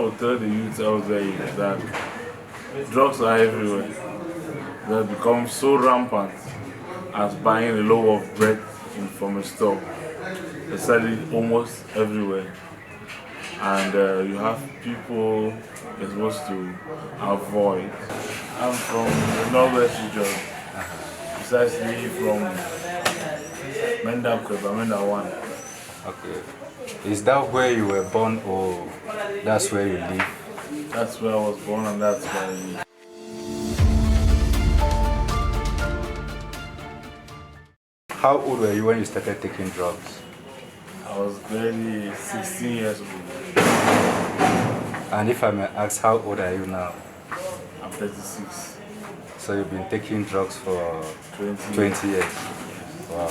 would tell the youth out there is that drugs are everywhere. They have become so rampant as buying a loaf of bread from a store. They sell it almost everywhere. And you have people you're supposed to avoid. I'm from the Northwest region, precisely from Menda Kweba, Menda 1. Okay. Is that where you were born or that's where you live? That's where I was born and that's where I live. How old were you when you started taking drugs? I was barely 16 years old. And if I may ask, how old are you now? I'm 36. So you've been taking drugs for 20 years. Wow.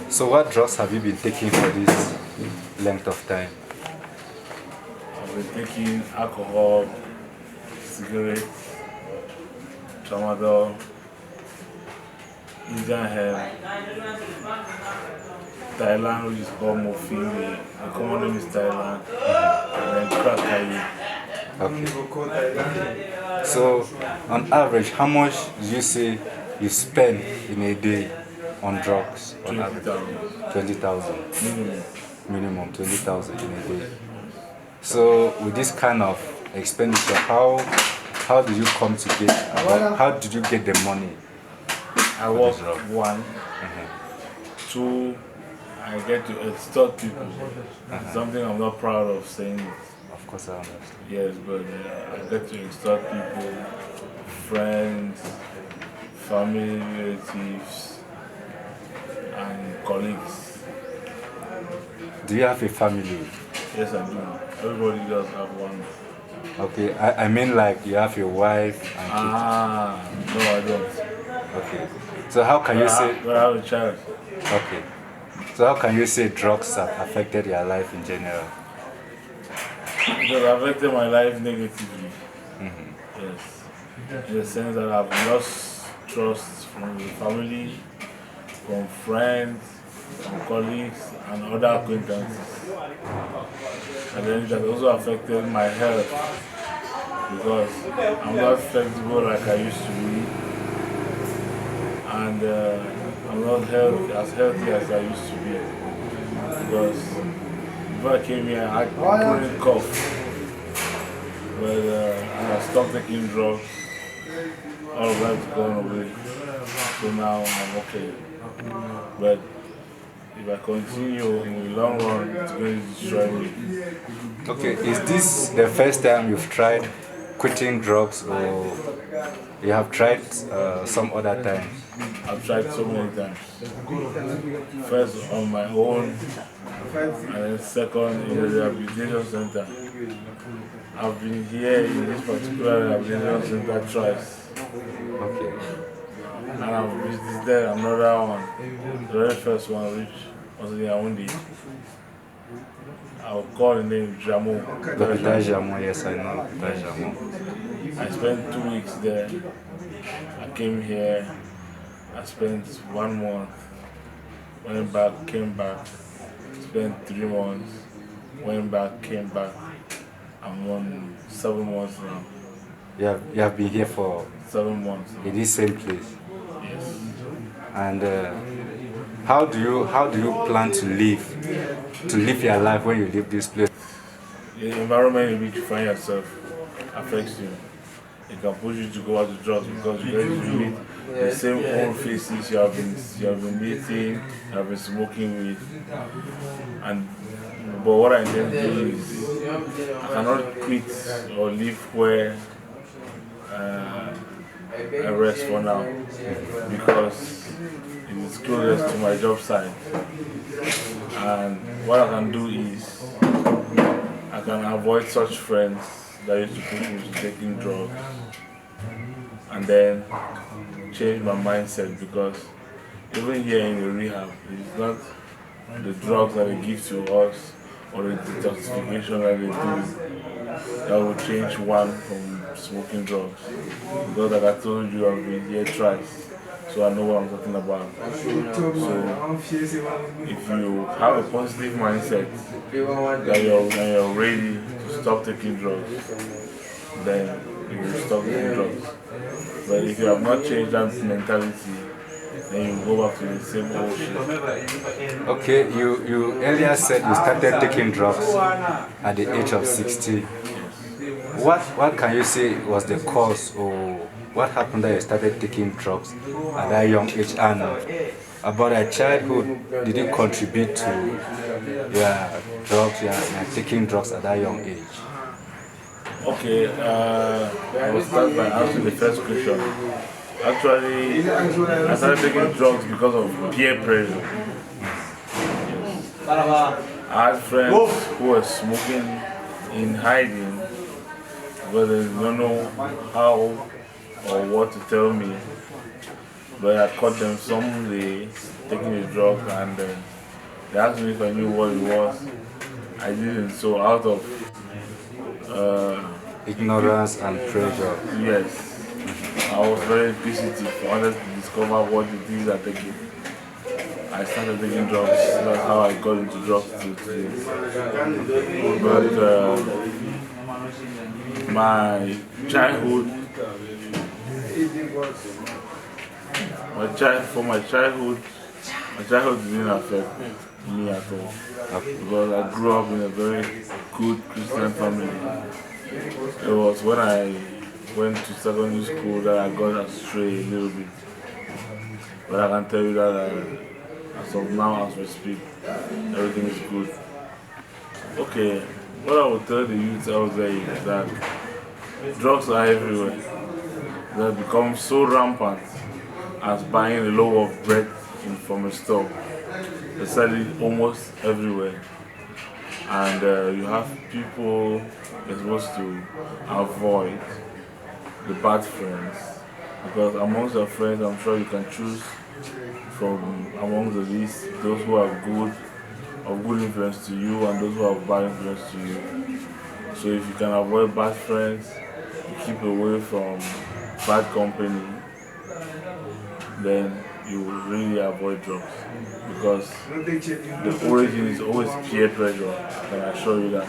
So what drugs have you been taking for this length of time? I've been taking alcohol, cigarettes, tramadol, Indian hemp, Thailand, which is called morphine. The common name is Thailand, and then crack. Okay. So, on average, how much do you say you spend in a day on drugs? 20,000. 20,000. Minimum. Minimum 20,000 in a day. So, with this kind of expenditure, how did you come to get? How did you get the money? I work one. Two, I get to extort people. Something I'm not proud of saying it. Of course, I understand. Yes, but I get to extort people, friends, family, relatives, and colleagues. Do you have a family? Yes, I do. Everybody does have one. Okay, I mean like you have your wife and kids. No, I don't. Okay. So how can you say... But I have a child. Okay. So how can you say drugs have affected your life in general? It has affected my life negatively. Yes. In the sense that I've lost trust from the family, from friends, from colleagues, and other acquaintances. And then it has also affected my health because I'm not flexible like I used to be. And I'm not as healthy as I used to be. Because before I came here, I couldn't cough. But I stopped taking drugs. All of that's gone away. So now I'm okay. But if I continue in the long run, it's going to destroy me. Okay, is this the first time you've tried quitting drugs or you have tried some other times? I've tried so many times. First on my own, and then second in the rehabilitation center. I've been here in this particular rehabilitation center twice. Okay. And I've visited another one, the very first one, which was in Yaoundé. I'll call the name Jamo. Dr. Jamo, yes, I know Dr. Jamo. I spent 2 weeks there. I came here. I spent 1 month. Went back, came back. Spent 3 months. Went back, came back. I'm on 7 months now. You have been here for 7 months now. in this same place. Yes. And how do you plan to live your life when you leave this place? The environment in which you find yourself affects you. It can push you to go out to drugs because you meet the same old faces you have been meeting, you have been smoking with. But what I intend to do is I cannot quit or live where I rest for now because it is closest to my job site. And what I can do is I can avoid such friends that used to push me to taking drugs and then change my mindset because even here in the rehab, it's not the drugs that they give to us or the detoxification that they do that will change one from smoking drugs. Because like I told you, I've been here twice, so I know what I'm talking about. So if you have a positive mindset that you're ready to stop taking drugs, then you will stop taking drugs. But if you have not changed that mentality, then you go back to the same old shit. Okay, you earlier said you started taking drugs at the age of 16. What can you say was the cause, or what happened that you started taking drugs at that young age? And about your childhood, did it contribute to your drugs, your taking drugs at that young age? Okay, I will start by answering the first question. Actually, I started taking drugs because of peer pressure. I had friends who were smoking in hiding, but they don't know how or what to tell me. But I caught them someday taking a drug, and they asked me if I knew what it was. I didn't, so out of Ignorance and pressure. yes, I was very inquisitive. I wanted to discover what it is I'm taking. I started taking drugs. That's how I got into drugs today. But my childhood, my childhood didn't affect me at all. Because I grew up in a very good Christian family. It was when I went to secondary school that I got astray a little bit. But I can tell you that as of now, as we speak, everything is good. Okay, what I would tell the youth out there is that drugs are everywhere. They have become so rampant as buying a loaf of bread from a store. They sell it almost everywhere. And you have people you're supposed to avoid the bad friends. Because amongst your friends, I'm sure you can choose from among the list those who are good, of good influence to you, and those who have bad influence to you. So if you can avoid bad friends, you keep away from bad company, then you will really avoid drugs. Because the origin is always peer pressure. I can assure you that.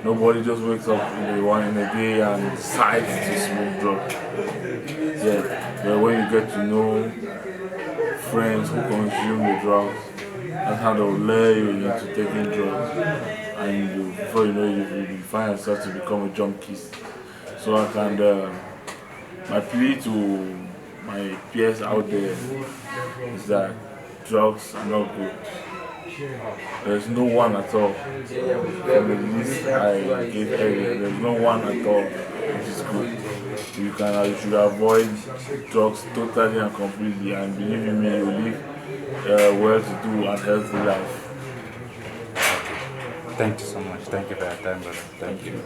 Nobody just wakes up in a day and decides to smoke drugs. Yeah, but when you get to know friends who consume the drugs, that's how they'll lure you into taking drugs. And before you know it, you find yourself to become a junkie. So I can, my plea to my peers out there is that drugs are not good. There's no one at all. From the list I gave earlier, there's no one at all which is good. You should avoid drugs totally and completely, and believe in me, you live well-to-do and healthy life. Thank you so much. Thank you for your time, brother. Thank you.